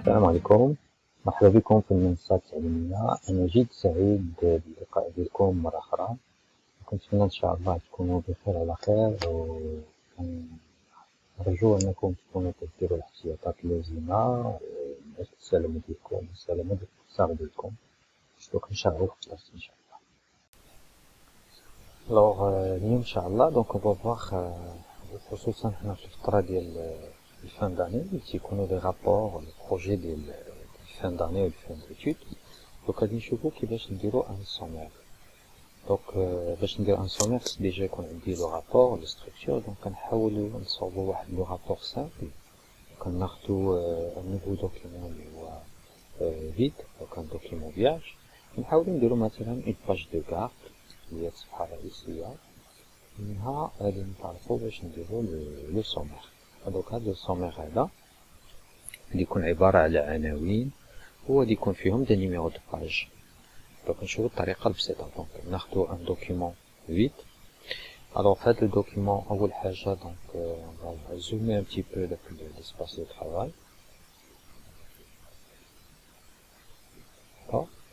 السلام عليكم، مرحبا بكم في المنصة التعليمية. أنا جد سعيد باللقاء بكم مرة أخرى، كنتمنى إن شاء الله تكونوا بخير على خير، ونرجو أنكم تكونوا تديروا الاحتياطات اللازمة باش السلامة ديالكم والسلامة ديال الأسر ديالكم. دونك نشرعو في الدرس إن شاء الله. اليوم إن شاء الله دونك on va voir خصوصا حنا في الفترة ديال الفان داني اللي تيكونوا لي رابور لي بروجي ديال الفان داني و الفان ديتود. دونك غادي نشوفو كيفاش نديرو ان سومير. دونك باش ندير ان سومير خص ديجا يكون عندي لو رابور لو ستركتور. دونك كنحاولو نصوبو واحد لو رابور سامبل، كناخدو ان نوفو دوكيمون اللي هو فيد، دونك ان دوكيمون فياج، نحاولو نديرو مثلا اون باج دو كارت اللي هي الصفحة الرئيسية، منها غادي نتعرفو باش نديرو لو سومير. دونك هاد لو سومير هذا غادي يكون عبارة على عناوين وغادي يكون فيهم دي نيميرو دو باج. دونك نشوفو الطريقة البسيطة. دونك ناخدو ان دوكيمون فيد. الوغ في هاد لو دوكيمون اول حاجة دونك on va zoomer un petit peu l'espace de travail.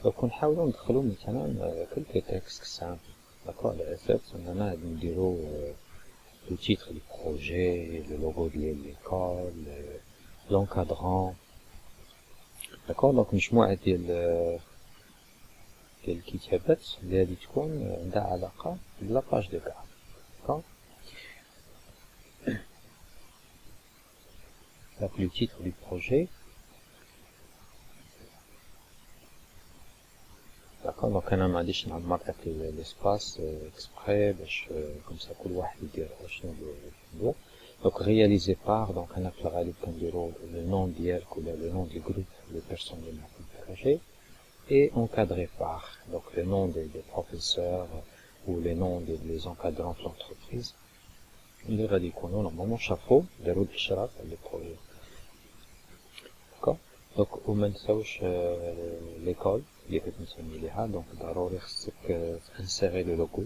دونك نحاولو ندخلو مثلا كلكو تكست سامبل، داكوغ، على اساس اننا غادي نديرو le titre du projet, le logo de l'école, l'encadrant. D'accord, donc مجموعة ديال الكتابات اللي غادي تكون عندها علاقة بلا باج دو كارت. d'accord. donc le titre du projet. d'accord, donc انا ما غاديش نعمر داك ليسباس اكسبري باش كومسا كل واحد يدير شنو ندير. donc réalisé par، donc انا في الغالب كنديرو le nom ديالك ولا le nom du groupe de personnes اللي معاكم في البروجي، et encadré par، donc le nom des professeurs ou les noms des encadrants de l'entreprise اللي غادي يكونوا نورمالمون شافوا داروا الاشراف على البروجي. d'accord. donc وما نساوش ليكول اللي كتسمي ليها، دونك ضروري خصك تنسيغي لو لوغو.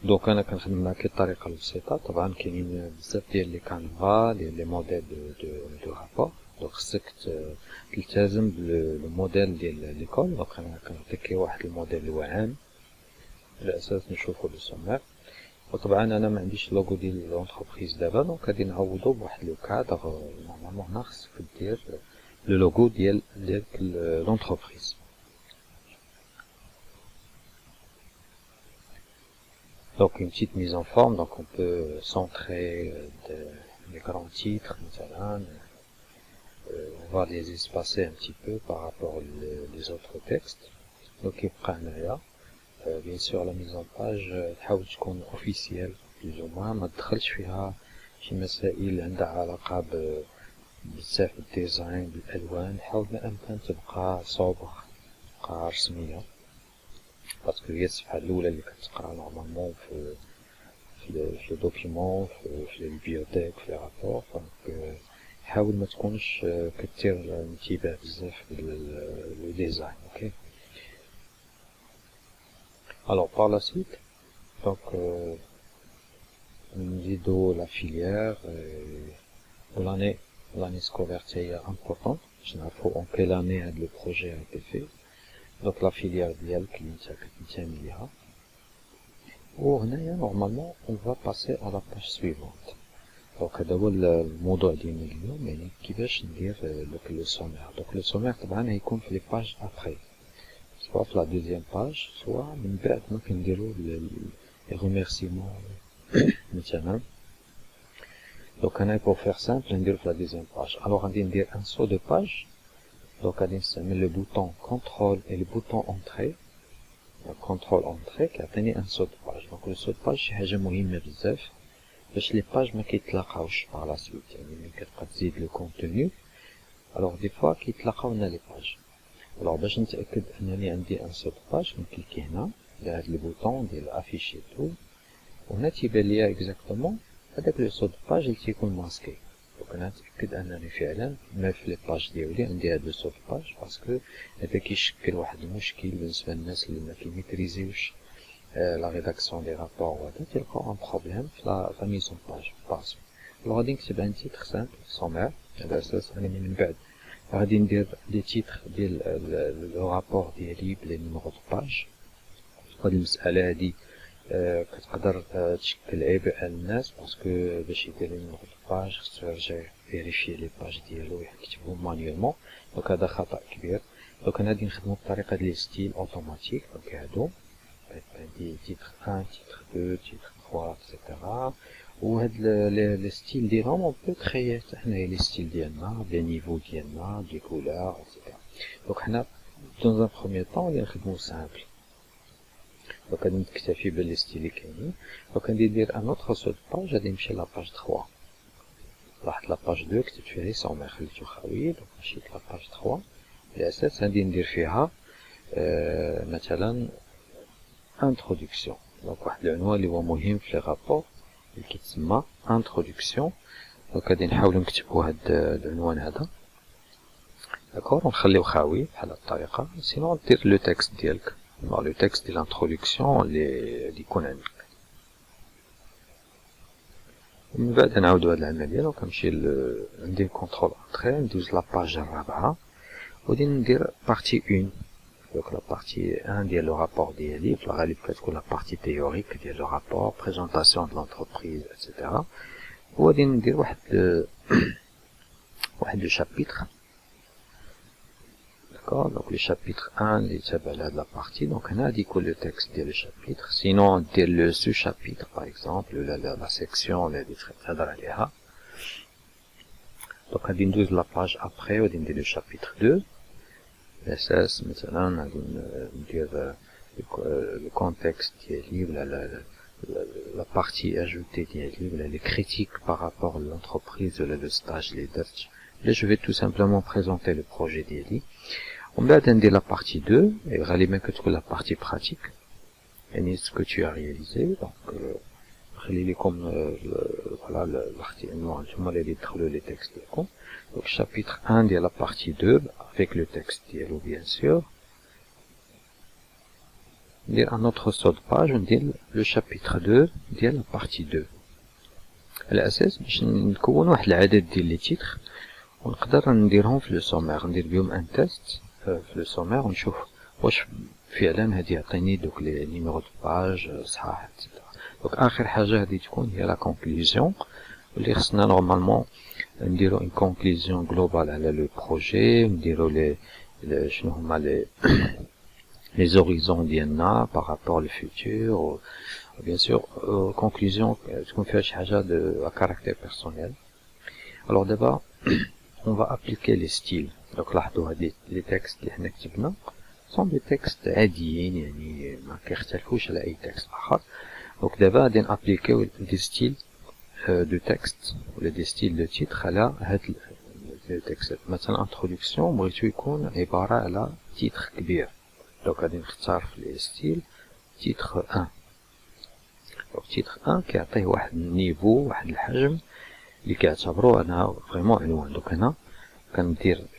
دونك انا كنخدم معاك الطريقه البسيطه. طبعا كاينين بزاف ديال لي كانفا ديال لي موديل دو رابور، دونك خصك تلتزم بالموديل موديل ديال ليكول. دونك انا كنعطيك واحد الموديل اللي هو عام على اساس نشوفو لو سومير. وطبعا انا ما عنديش لوغو ديال لونتربريز دابا، دونك غادي نعوضو بواحد لو كادر. نورمالمون هنا خصك دير لو لوغو ديال لونتربريز. donc une petite mise en forme. donc on peut centrer des grands titres مثلا، on va les espacer un petit peu par rapport les autres textes. donc يبقى هنايا bien sûr la mise en page تحاول تكون officielle plus ou moins، ما تدخلش فيها شي مسائل عندها علاقة بزاف بالديزاين بالالوان. حاول ما امكن تبقى صوبر، تبقى رسمية، باسكو هي الصفحة الأولى اللي كتقرا نورمالمون في الدوكيمون في البيوتيك في الرابور. دونك حاول ما تكونش كتثير الانتباه بزاف لو ديزاين. اوكي. alors par la suite donc نزيدو لا فيليير l'année scolaire هي importante باش نعرفو en quelle année هاد لو بروجي a été fait. donc la filière ديالك اللي نتا كتنتمي ليها. وهنايا نورمالمون on va passer à la page suivante. donc هذا هو الموضوع ديالنا اليوم، يعني كيفاش ندير دوك لو سومير. donc لو سومير طبعا هيكون في لي باج ابري، سواء في لا دوزيام باج سواء من بعد ما كنديرو لي ريميرسيمون مثلا. donc انا pour faire simple نديرو في لا دوزيام باج. alors غادي ندير ان سو دو باج. donc غادي نستعمل لو بوطون كونترول et le bouton entrée. كونترول انتري كيعطيني ان سو دو باج. دونك لو سو دو باج شي حاجه مهمه بزاف باش لي باج ما كيتلاقاوش باغ لا سويت، يعني ملي كتبقى تزيد لو كونتوني الوغ دي فوا كيتلاقاو لنا لي باج. الوغ باش نتاكد انني عندي ان سو دو باج نكليكي هنا على هاد البوطون ديال افيشي تو، وهنا تيبان ليا اكزاكتومون هذاك لو سو دو باج اللي تيكون ماسكي. دونك انا نتاكد انني فعلا ما في لي باج ديالي عندي هاد لو سو دو باج، باسكو هذا كيشكل واحد المشكل بالنسبه للناس اللي ما كيميتريزيوش لا ريداكسيون دي رابور. وهذا تلقاو ان بروبليم في لا ميزون باج باسكو. الوغ غادي نكتب ان تيتر سامبل سومير على اساس انني من بعد غادي ندير لي تيتر ديال لو رابور ديالي بلي نيميرو دو باج. هاد المسألة هادي كتقدر تشكل عبء على الناس باسكو باش يدير نيميرو دو باج خصو يرجع فيريفي لي باج ديالو ويكتبهم مانيوالمون، دونك هذا خطأ كبير. دونك انا غادي نخدمو بطريقة ديال ستيل اوتوماتيك. دونك هادو عندي تيتر 1 تيتر 2 تيتر 3 اكسيتيرا، وهاد لي ستيل ديالهم اون بو كريي حتى حنايا لي ستيل ديالنا لي نيفو ديالنا لي كولور اكسيتيرا. دونك حنا دون ان بروميير طون غادي نخدمو سامبل. دونك غادي نكتفي بلي ستيل لي كاينين. دونك غادي ندير ان اوتر سو باج، غادي نمشي لاباج 3. لاحظت لاباج 2 كتبت فيها سومير خليتو خاوي. دونك مشيت لاباج 3 الاساس غادي ندير فيها مثلا انتروداكسيون. دونك واحد العنوان اللي هو مهم في لي رابور اللي كيتسمى انتروداكسيون. دونك غادي نحاولو نكتبو هاد العنوان هذا داكور ونخليو خاوي بحال هاد الطريقه. سينو دير لو تكست ديالك، لو تكست ديال الانتروداكسيون اللي يكون عندك. ومن بعد نعاودو هاد العمليه. دونك نمشي ندير كونترول انتري، ندوز لاباج الرابعه وغادي ندير بارتي 1. دونك لا بارتي 1 ديال لو رابور ديالي في الغالب كتكون لا بارتي تيوريك ديال لو رابور، بريزونطاسيون دو لونتربريز اكسيتيرا. وغادي ندير واحد لو شابيتر داكور. دونك لو شابيتر 1 اللي تابع لهاد لا بارتي. دونك هنا غادي يكون لو تكست ديال لو شابيتر، سينون دير لو سو شابيتر باغ اكزومبل ولا لا سيكسيون اللي غادي تهضر عليها. دونك غادي ندوز لاباج ابخي وغادي ندير لو شابيتر 2. الاساس مثلا غادي ندير لو كونتكست ديالي ولا la partie ajoutée ديالي ولا les critiques par rapport à l'entreprise ولا le stage اللي درت. Là je vais tout simplement présenter le projet ديالي. ومن بعد ندير la partie 2 et غالبا كتكون la partie pratique يعني ce que tu as réalisé. donc نخلي لكم فوالا الاختيار نتوما اللي تدخلوا لي تكست ديالكم. donc chapitre 1 ديال la partie 2 avec le texte ديالو bien sûr. ندير ان اوتر سود باج وندير لو شابيتر 2 ديال لا بارتي 2. على اساس باش نكون واحد العدد ديال لي تيتر ونقدر نديرهم في لو سومير، ندير بهم ان تيست في لو سومير ونشوف واش فعلا هادي يعطيني دوك لي نيميرو دو باج صحاح اكسيتيرا. دونك اخر حاجه غادي تكون هي لا كونكلوزيون اللي خصنا نورمالمون نديرو اون كونكلوزيون جلوبال على لو بروجي، نديرو لي شنو هما les horizons d'INA par rapport au futur, ou bien sûr, conclusion, ce qu'on fait à caractère personnel. Alors d'abord, on va appliquer les styles. Donc là, les textes اللي كتبنا sont des textes عاديين يعني ما كيختلفوش على أي texte آخر. Donc d'abord, غادي نابليكيو des styles de texte ولا des styles de titre على هاد التكست. مثلا introduction بغيتو يكون عبارة على titre كبير. دونك غادي نختار في لي ستيل تيتر 1. دونك تيتر 1 كيعطيه واحد النيفو واحد الحجم اللي كيعتبروه انا فريمون عنوان. دونك هنا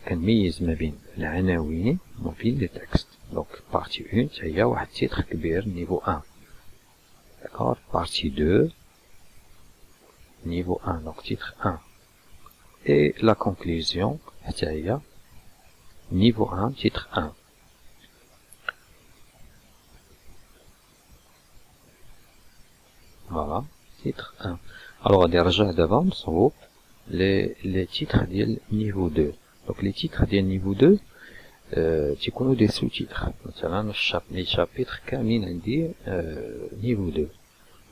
كنميز ما بين العناوين وما بين لي تكست. دونك بارتي 1 هي واحد تيتر كبير نيفو 1 داكور. بارتي 2 نيفو 1 دونك تيتر 1 اي لا كونكلوزيون حتى هي نيفو 1 تيتر 1. Voilà, titre 1. Alors, on va d'avant, les titres du niveau 2. Donc, les titres du niveau 2, tu connais des sous-titres. Maintenant, les chapitres كاملين عندي niveau 2.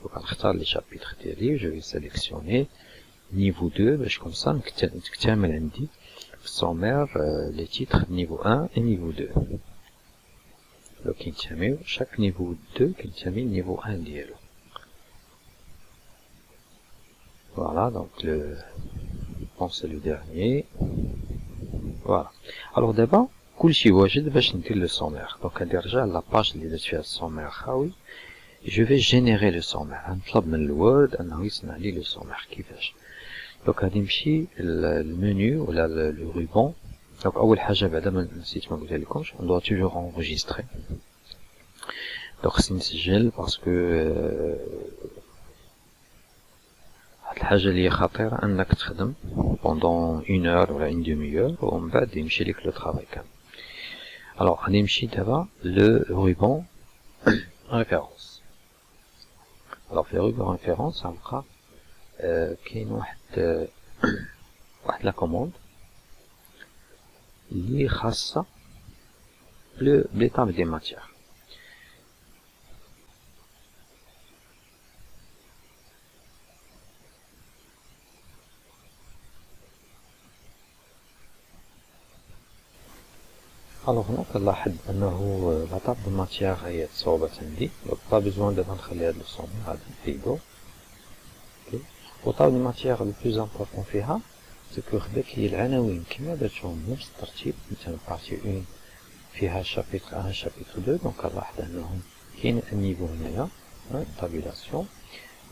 Donc, نختار les chapitres ديالي, je vais sélectionner niveau 2, باش comme ça نكتمل عندي في sommaire les titres niveau 1 et niveau 2. Donc, كينتميو chaque niveau 2 كينتمي niveau 1 ديالو. Voilà, donc je pense c'est le dernier. Voilà. Alors d'abord, كلشي واجد باش ندير le sommaire. Donc نرجع la page اللي درت فيها السومير خاوي. Je vais générer le sommaire. نطلب من الوورد انه يصنع لي le sommaire كيفاش. Donc غادي نمشي للمنيو ولا le ruban. Donc اول حاجه بعدا ما نسيت ما قلتها لكمش on doit toujours enregistrer. Donc خصني نسجل parce que الحاجة اللي خطيرة أنك تخدم pendant une heure ولا une demi-heure ومن بعد يمشي لك لو travail كامل. alors غادي نمشي دابا le ruban référence. alors في ruban référence غنلقى كاين واحد لا commande اللي خاصة l'étape des matières. alors هنا كنلاحظ انه لا طاب دو ماتيير هي تصاوبت عندي دونك با بيزوان دابا نخلي هاد لو غادي نحيدو. اوكي و طاب دو ماتيير لو بلوز امبورطون فيها سكو خدات لي العناوين كيما درتهم بنفس الترتيب. مثلا بارتي 1 فيها شابيتر 1 شابيتر 2 دونك كنلاحظ انهم كاين ان نيفو هنايا تابيلاسيون،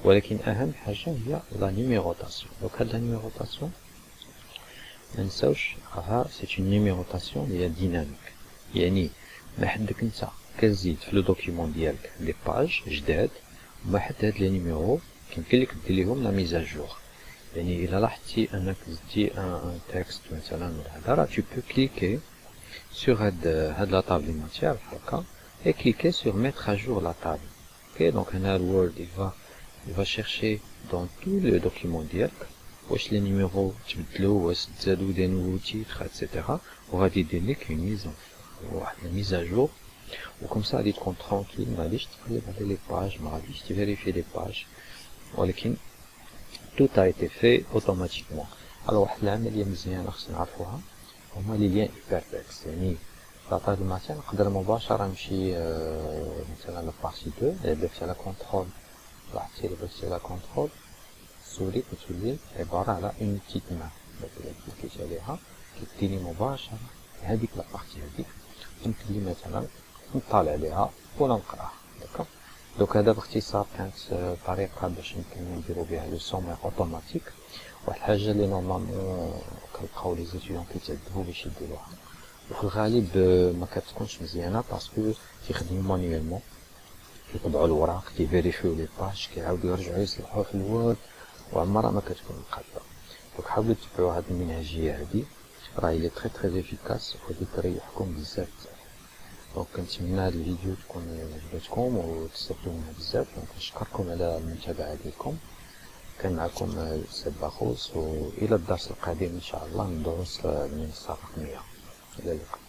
ولكن اهم حاجه هي لا نيميروطاسيون. دونك هاد لا نيميروطاسيون منساوش راها سي اون نيميروطاسيون اللي هي ديناميك، يعني ما حدك انت كتزيد في لو دوكيمون ديالك لي باج جداد وما حد هاد لي نيميرو كيمكن لك دير ليهم لا ميزاجور. يعني الا لاحظتي انك زدتي ان تكست مثلا ولا هذا راه tu peux cliquer sur هاد لا table des matières هكا et cliquer sur mettre à jour la table. OK donc هنا الوورد il va chercher dans tout le document ديالك واش لي نيميرو تبدلوا واش تزادوا دي نوفو تيتر اتسيتيرا وغادي يدير لك اون ميزون واحد الميزاجور وكم سا غادي تكون ترونكيل ما غاديش تقلب على لي باج ما غاديش تفيريفي لي باج ولكن tout a été fait automatiquement. alors واحد العمليه مزيانه خصنا نعرفوها هما لي ليان هايبرتكست. يعني لا طاب دو ماتيير نقدر مباشره نمشي مثلا لبارتي 2 اللي درت على كونترول لاحظتي اللي درت على كونترول السوري كتولي عبارة على اون بتيت مان. دونك الا كليكيت عليها كديني مباشرة هاديك لابارتي هاديك يمكن لي مثلا نطالع عليها ولا نقراها. داكوغ دونك هذا باختصار كانت طريقة باش نمكن نديرو بها لو سومير اوتوماتيك. واحد الحاجة اللي نورمالمون كنلقاو لي زيتيديون كيتعذبو باش يديروها وفي الغالب ما كتكونش مزيانة باسكو كيخدمو مانيوالمون كيطبعو الوراق كيفيريفيو لي باج كيعاودو يرجعو يصلحوه في الوورد وعمرها ما كتكون مقادة. دونك حاولوا تتبعوا هاد المنهجية هادي راهي لي تري افيكاس وغادي تريحكم بزاف. دونك كنتمنى هاد الفيديو تكون عجبتكم وتستافدوا منها بزاف. دونك نشكركم على المتابعة ديالكم. كان معكم الاستاذ باخوس والى الدرس القادم ان شاء الله من دروس المنصة الرقمية. الى اللقاء.